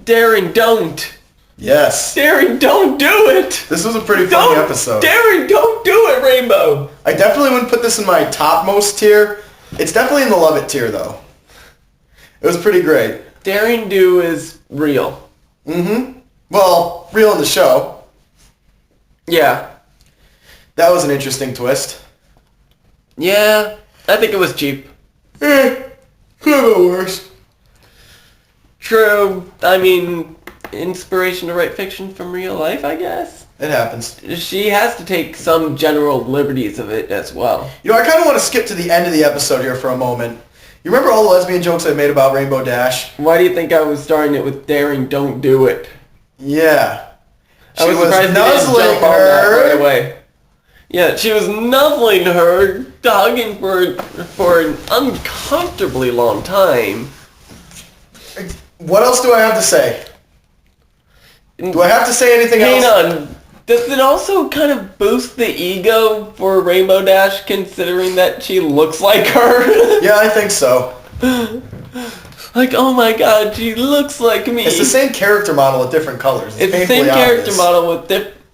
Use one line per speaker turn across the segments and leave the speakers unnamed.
Daring, don't.
Yes.
Daring, don't do it.
This was a pretty funny episode.
Daring, don't do it, Rainbow.
I definitely wouldn't put this in my topmost tier. It's definitely in the love it tier, though. It was pretty great.
Daring do is real.
Mm-hmm. Well, real in the show.
Yeah.
That was an interesting twist.
Yeah, I think it was cheap.
Could have been worse.
True. I mean, inspiration to write fiction from real life, I guess.
It happens.
She has to take some general liberties of it as well.
You know, I kind of want to skip to the end of the episode here for a moment. You remember all the lesbian jokes I made about Rainbow Dash?
Why do you think I was starting it with daring, don't do it?
Yeah.
I was surprised you didn't jump on that right away. Yeah, she was nuzzling her, hugging for an uncomfortably long time.
What else do I have to say? Do I have to say anything else?
Hang on. Does it also kind of boost the ego for Rainbow Dash, considering that she looks like her?
Yeah, I think so.
Like, oh my god, she looks like me.
It's the same character model with different colors.
It's the same character model with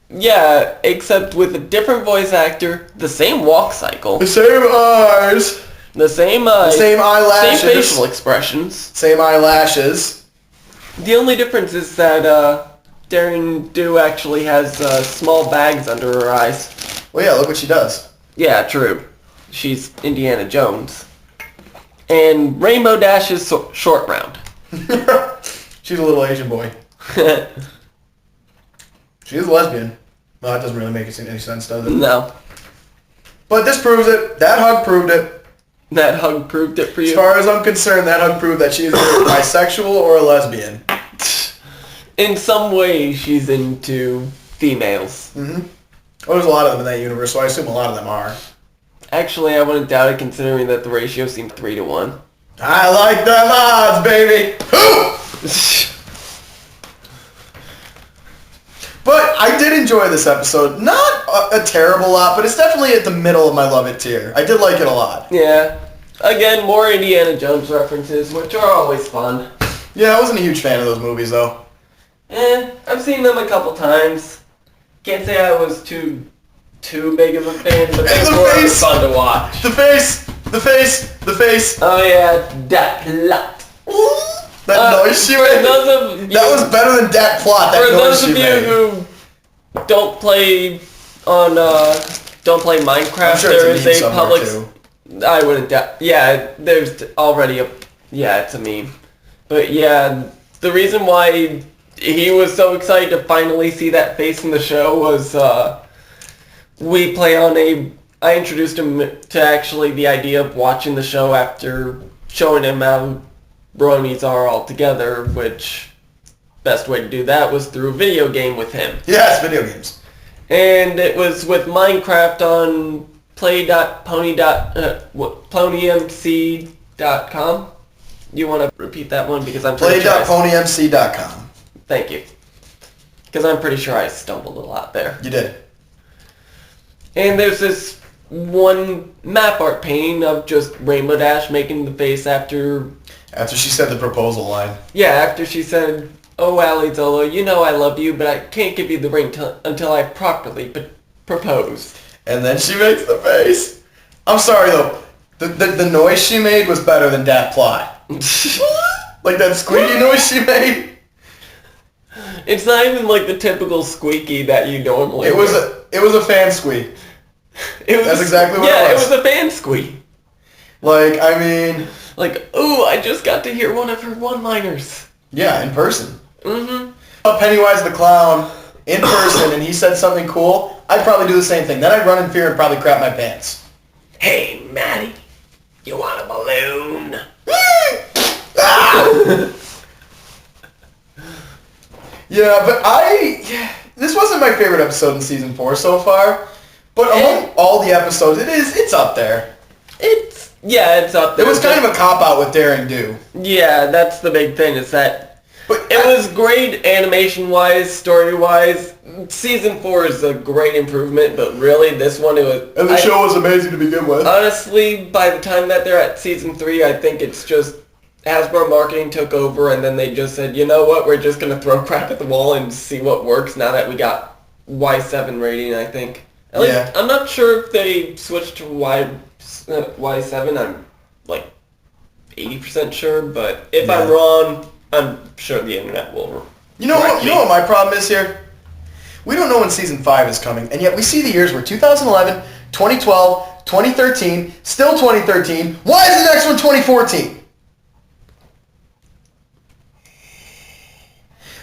yeah, except with a different voice actor, the same walk cycle.
The same eyes.
The same eyes.
The same eyelashes.
Same facial expressions.
Same eyelashes.
The only difference is that Daring Do actually has small bags under her eyes.
Well, yeah, look what she does.
Yeah, true. She's Indiana Jones. And Rainbow Dash is short round.
She's a little Asian boy. She is a lesbian. Well, that doesn't really make any sense, does it?
No.
But this proves it. That hug proved it.
That hug proved it for you?
As far as I'm concerned, that hug proved that she is either bisexual or a lesbian.
In some way, she's into females.
Mm-hmm. Well, there's a lot of them in that universe, so I assume a lot of them are.
Actually, I wouldn't doubt it, considering that the ratio seemed 3-1.
I like them odds, baby! But I did enjoy this episode. Not a terrible lot, but it's definitely at the middle of my love it tier. I did like it a lot.
Yeah. Again, more Indiana Jones references, which are always fun.
Yeah, I wasn't a huge fan of those movies, though.
I've seen them a couple times. Can't say I was too big of a fan, but they were fun to watch.
The face!
Oh yeah, that plot.
That noise she made? That was better than that plot, that noise she made.
For those of you who don't play Minecraft,
sure
there
it's
is a public...
too.
I wouldn't doubt... Yeah, there's already a... Yeah, it's a meme. But yeah, the reason why he was so excited to finally see that face in the show was we play on a... I introduced him to actually the idea of watching the show after showing him how bronies are all together, which best way to do that was through a video game with him.
Yes, video games.
And it was with Minecraft on play.ponymc.com. You want to repeat that one? Because I'm pretty sure
play.ponymc.com.
Thank you. Because I'm pretty sure I stumbled a lot there.
You did.
And there's this one map art painting of just Rainbow Dash making the face after
she said the proposal line.
Yeah, after she said, "Oh, Ali Zolo, you know I love you, but I can't give you the ring until I properly proposed."
And then she makes the face. I'm sorry, though. The noise she made was better than that plot. Like that squeaky noise she made.
It's not even like the typical squeaky that you normally
It was a fan squeak. That's exactly what it was.
Yeah, it was a fan squeak.
Like, I mean...
Like, ooh, I just got to hear one of her one-liners.
Yeah, in person.
Mm-hmm.
Pennywise the Clown in person and he said something cool, I'd probably do the same thing. Then I'd run in fear and probably crap my pants.
Hey, Maddie, you want a balloon?
Yeah, but this wasn't my favorite episode in season 4 so far. But among all the episodes, it's up there.
It's up there.
It was kind of a cop-out with Daring Do.
Yeah, that's the big thing, is that it was great animation-wise, story-wise. Season 4 is a great improvement, but really, this one, it was...
And the show was amazing to begin with.
Honestly, by the time that they're at Season 3, I think it's just Hasbro marketing took over, and then they just said, you know what, we're just gonna throw crap at the wall and see what works. Now that we got Y7 rating, I think. At least, I'm not sure if they switched to Y7. I'm like 80% sure, but if I'm wrong, I'm sure the internet will.
You know what my problem is here? We don't know when Season 5 is coming, and yet we see the years where 2011, 2012, 2013, still 2013. Why is the next one 2014?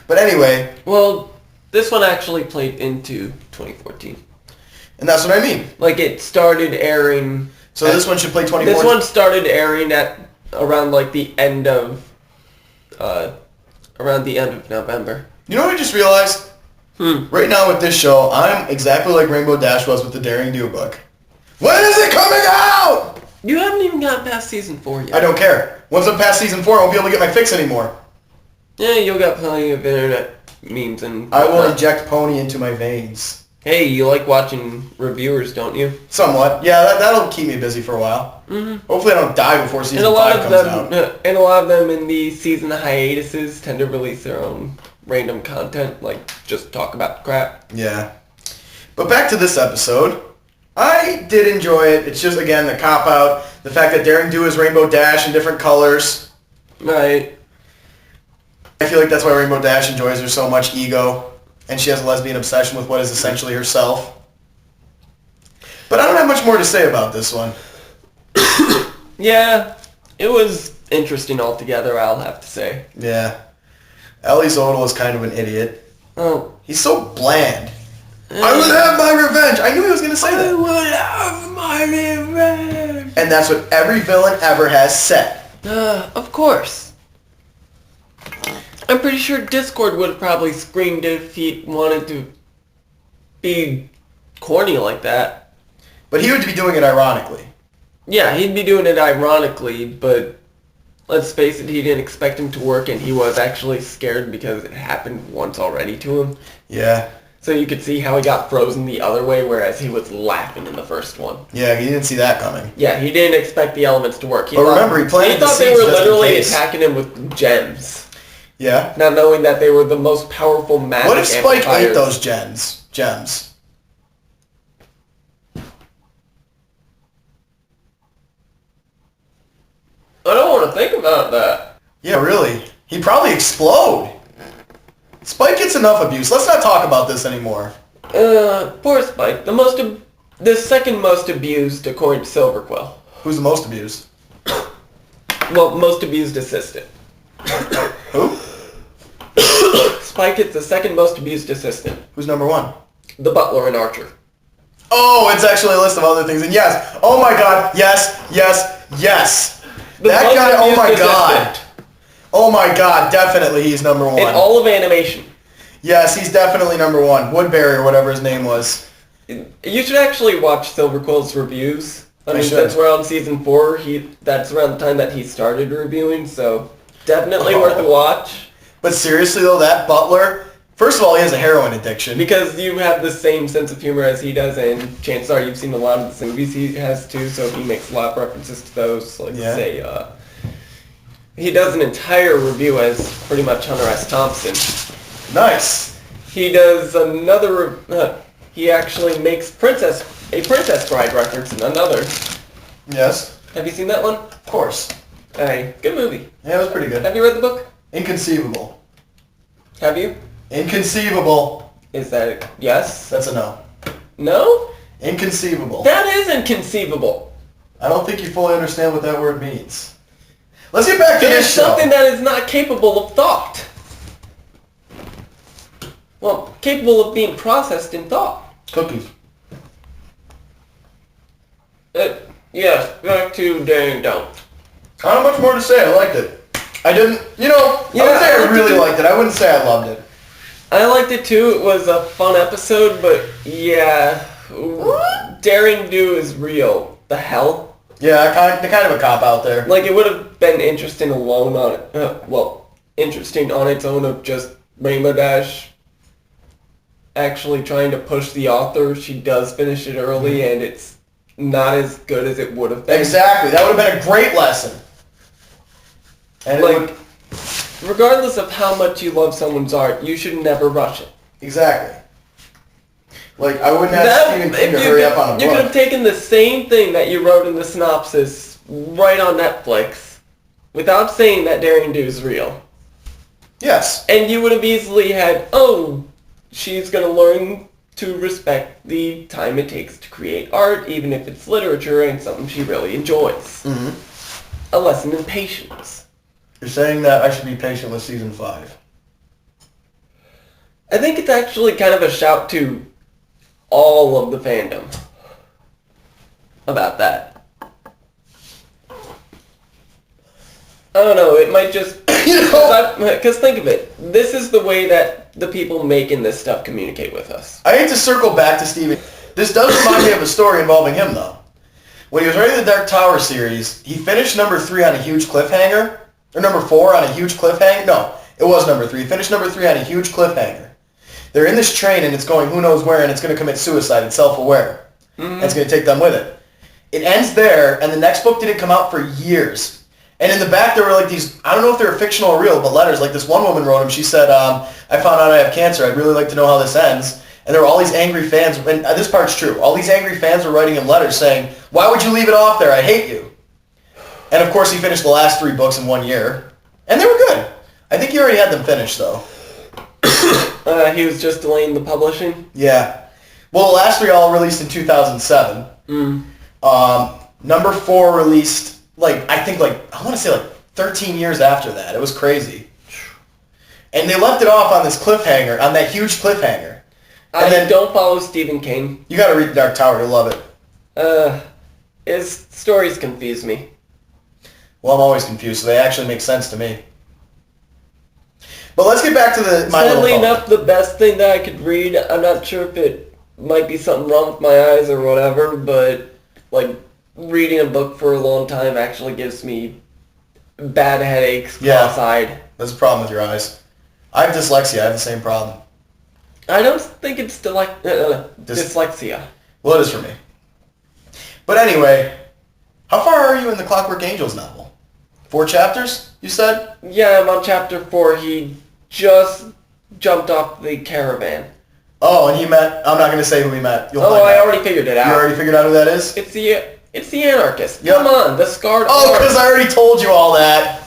But anyway.
Well, this one actually played into 2014.
And that's what I mean.
Like, it started airing...
So this one should play 2014?
This one started airing at around, like, the end of... around the end of November.
You know what I just realized? Right now with this show, I'm exactly like Rainbow Dash was with the Daring Do book. When is it coming out?
You haven't even gotten past Season 4 yet.
I don't care. Once I'm past Season 4, I won't be able to get my fix anymore.
Yeah, you'll got plenty of internet memes and...
I will inject Pony into my veins.
Hey, you like watching reviewers, don't you?
Somewhat. Yeah, that'll keep me busy for a while. Mm-hmm. Hopefully I don't die before Season 5 comes out.
And a lot of them in the season hiatuses tend to release their own random content, like just talk about crap.
Yeah. But back to this episode. I did enjoy it. It's just, again, the cop-out. The fact that Daring Do is Rainbow Dash in different colors.
Right.
I feel like that's why Rainbow Dash enjoys her so much ego. And she has a lesbian obsession with what is essentially herself. But I don't have much more to say about this one.
Yeah, it was interesting altogether, I'll have to say.
Yeah. Ellie Zodel is kind of an idiot.
Oh.
He's so bland. I would have my revenge. I knew he was going to say that.
I would have my revenge.
And that's what every villain ever has said.
Of course. I'm pretty sure Discord would have probably screamed if he wanted to be corny like that.
But he would be doing it ironically.
Yeah, he'd be doing it ironically, but let's face it, he didn't expect him to work, and he was actually scared because it happened once already to him.
Yeah.
So you could see how he got frozen the other way, whereas he was laughing in the first one.
Yeah, he didn't see that coming.
Yeah, he didn't expect the elements to work.
But remember, he planted the seeds
they were
just in
literally
case.
attacking him with gems.
Yeah.
Not knowing that they were the most powerful magic
What if Spike
amplifiers.
ate those gems?
I don't want to think about that.
Yeah, really. He'd probably explode. Spike gets enough abuse. Let's not talk about this anymore.
Poor Spike. The second most abused according to Silverquill.
Who's the most abused?
Well, most abused assistant.
Who?
Spike is the second most abused assistant.
Who's number one?
The butler and Archer.
Oh, it's actually a list of other things. And yes. Oh my god. Yes. Yes. Yes. That guy, oh my god. Oh my god. Definitely he's number one.
In all of animation.
Yes, he's definitely number one. Woodbury or whatever his name was.
You should actually watch Silverquill's reviews. I mean,
should.
since we're on season 4, that's around the time that he started reviewing, so definitely worth a watch.
But seriously though, that butler, first of all, he has a heroin addiction.
Because you have the same sense of humor as he does, and chances are you've seen a lot of the movies he has too, so he makes a lot of references to those. Like, say, he does an entire review as pretty much Hunter S. Thompson.
Nice.
He does another, he actually makes a Princess Bride reference in another.
Yes.
Have you seen that one?
Of course.
Hey, good movie.
Yeah, it was pretty good.
Have you read the book?
Inconceivable.
Have you?
Inconceivable.
Is that yes?
That's a no.
No?
Inconceivable.
That is inconceivable.
I don't think you fully understand what that word means. Let's get back to
It is
this show.
something that is not capable of thought. Well, capable of being processed in thought.
Cookies.
Yes, back to Daring Don't.
Not much more to say. I liked it. I didn't, I would say I really liked it. I wouldn't say I loved it.
I liked it too. It was a fun episode, but yeah, Daring Do is real. The hell?
Yeah, kind of a cop out there.
Like, it would have been interesting alone on it. Interesting on its own of just Rainbow Dash actually trying to push the author. She does finish it early, and it's not as good as it would have been.
Exactly. That would have been a great lesson. And
like, regardless of how much you love someone's art, you should never rush it.
Exactly. Like, I wouldn't ask Stephen King to hurry up on a book.
You could have taken the same thing that you wrote in the synopsis right on Netflix without saying that Daring Do is real.
Yes.
And you would have easily had, oh, she's going to learn to respect the time it takes to create art, even if it's literature and something she really enjoys. Mm-hmm. A lesson in patience.
You're saying that I should be patient with season 5.
I think it's actually kind of a shout to all of the fandom about that. I don't know, it might just... Because think of it, this is the way that the people making this stuff communicate with us.
I hate to circle back to Stephen. This does remind me of a story involving him, though. When he was writing the Dark Tower series, he finished number 3 on a huge cliffhanger. Or number 4 on a huge cliffhanger. No, it was number 3. He finished number 3 on a huge cliffhanger. They're in this train and it's going who knows where and it's going to commit suicide. It's self-aware. Mm-hmm. And it's going to take them with it. It ends there and the next book didn't come out for years. And in the back there were like these, I don't know if they were fictional or real, but letters. Like this one woman wrote him. She said, I found out I have cancer. I'd really like to know how this ends. And there were all these angry fans. And this part's true. All these angry fans were writing him letters saying, why would you leave it off there? I hate you. And of course he finished the last 3 books in 1 year. And they were good. I think he already had them finished though.
He was just delaying the publishing?
Yeah. Well, the last 3 all released in 2007. Number 4 released, I want to say 13 years after that. It was crazy. And they left it off on this cliffhanger, on that huge cliffhanger.
And then don't follow Stephen King.
You gotta read The Dark Tower, you'll love it.
His stories confuse me.
Well, I'm always confused, so they actually make sense to me. But let's get back to the My Little Pony.
Sadly enough, the best thing that I could read, I'm not sure if it might be something wrong with my eyes or whatever, but reading a book for a long time actually gives me bad headaches, cross-eyed.
That's a problem with your eyes. I have dyslexia. I have the same problem.
I don't think it's dyslexia.
Well, it is for me. But anyway, how far are you in the Clockwork Angels novel? 4 chapters, you said?
Yeah, I'm on chapter 4. He just jumped off the caravan.
Oh, and he met... I'm not going to say who he met. You'll find
I
out.
already figured it out.
You already figured out who that is?
It's the anarchist.
Yep.
Come on, the scarred arm.
Oh, because I already told you all that.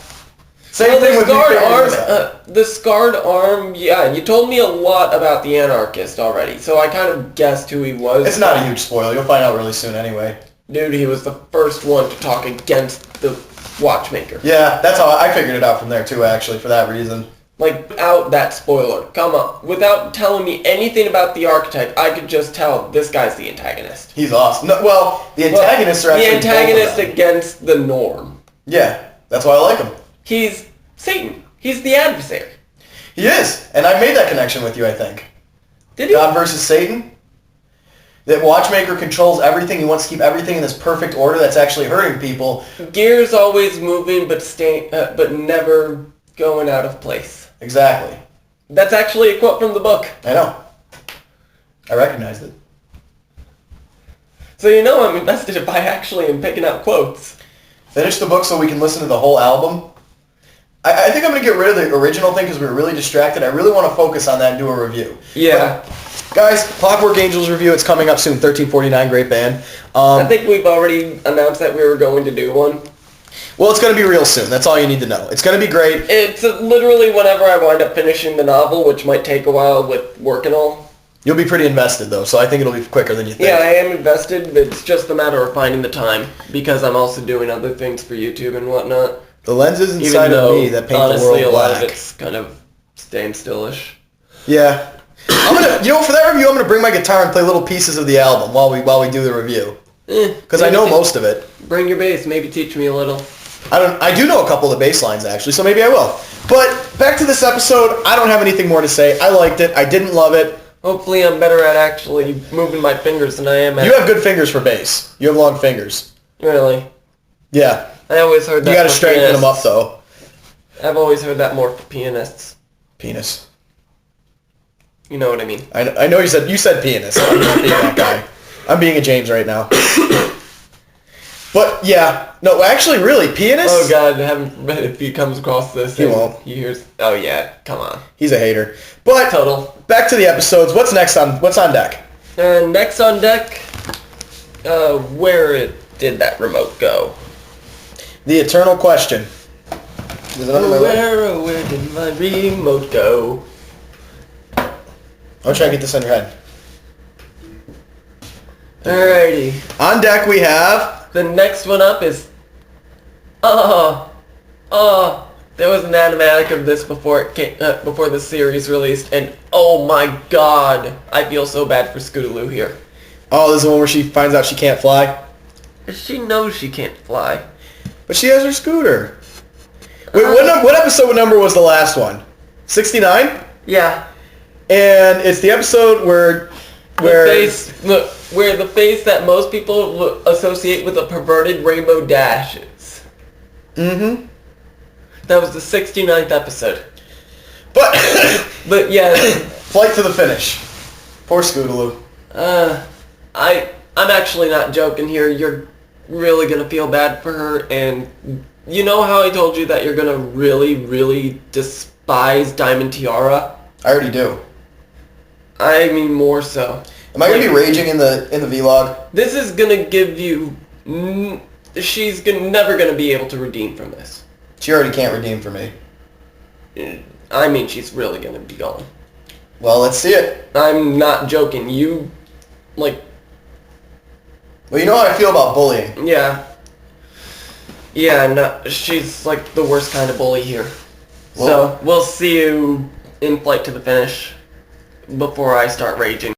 Same thing with
the scarred arm, yeah, you told me a lot about the anarchist already, so I kind of guessed who he was.
It's not a huge spoiler. You'll find out really soon anyway.
Dude, he was the first one to talk against the watchmaker.
Yeah, that's how I figured it out from there too, actually, for that reason.
Without that spoiler. Come on. Without telling me anything about the archetype, I could just tell this guy's the antagonist.
He's awesome. No, well, the antagonists are actually...
The antagonist against the norm.
Yeah, that's why I like him.
He's Satan. He's the adversary.
He is. And I made that connection with you, I think.
Did you?
God versus Satan. That Watchmaker controls everything. He wants to keep everything in this perfect order that's actually hurting people.
Gears always moving, but never going out of place.
Exactly.
That's actually a quote from the book.
I know. I recognized it.
So I'm invested if I actually am picking out quotes.
Finish the book so we can listen to the whole album. I think I'm going to get rid of the original thing because we were really distracted. I really want to focus on that and do a review.
Yeah.
But, guys, Clockwork Angels review, it's coming up soon. 1349, great band.
I think we've already announced that we were going to do one.
Well, it's going to be real soon. That's all you need to know. It's going to be great.
It's literally whenever I wind up finishing the novel, which might take a while with work and all.
You'll be pretty invested, though, so I think it'll be quicker than you think.
Yeah, I am invested. It's just a matter of finding the time, because I'm also doing other things for YouTube and whatnot.
The lenses inside of me that paint the world black.
Honestly, a lot of it's kind of staying stillish.
Yeah. I'm gonna, for that review, I'm gonna bring my guitar and play little pieces of the album while we do the review. Because I know most of it.
Bring your bass. Maybe teach me a little.
I do know a couple of the bass lines actually, so maybe I will. But back to this episode. I don't have anything more to say. I liked it. I didn't love it.
Hopefully, I'm better at actually moving my fingers than I am at...
You have good fingers for bass. You have long fingers.
Really?
Yeah.
I always heard that.
You gotta straighten them up, though.
I've always heard that more for pianists.
Penis.
You know what I mean.
I know you said penis. I'm not being that guy. I'm being a James right now. But yeah, no, actually, really, pianist.
Oh God, if he comes across this,
He won't.
He hears. Oh yeah, come on.
He's a hater. But
Total.
back to the episodes. What's on deck?
Next on deck, where did that remote go?
The eternal question. Is it under my leg?
Where did my remote go?
I'll try to get this on your head.
Alrighty.
On deck we have...
The next one up is... there was an animatic of this before it came, before the series released, and oh my God, I feel so bad for Scootaloo here.
Oh, this is the one where she finds out she can't fly?
She knows she can't fly.
But she has her scooter. Wait, what episode number was the last one? 69?
Yeah.
And it's the episode where
the face that most people associate with a perverted Rainbow Dash is.
Mm-hmm.
That was the 69th episode.
But
yeah.
Flight to the finish. Poor Scootaloo.
I'm actually not joking here. You're really gonna feel bad for her, and you know how I told you that you're gonna really, really despise Diamond Tiara?
I already do.
I mean more so.
Am I gonna be raging in the vlog?
This is gonna give you... She's never gonna be able to redeem from this.
She already can't redeem for me.
I mean, she's really gonna be gone.
Well, let's see it.
I'm not joking. You, like...
Well, you know how I feel about bullying.
Yeah. Yeah, no, she's like the worst kind of bully here.
Well,
so, we'll see you in Flight to the Finish before I start raging.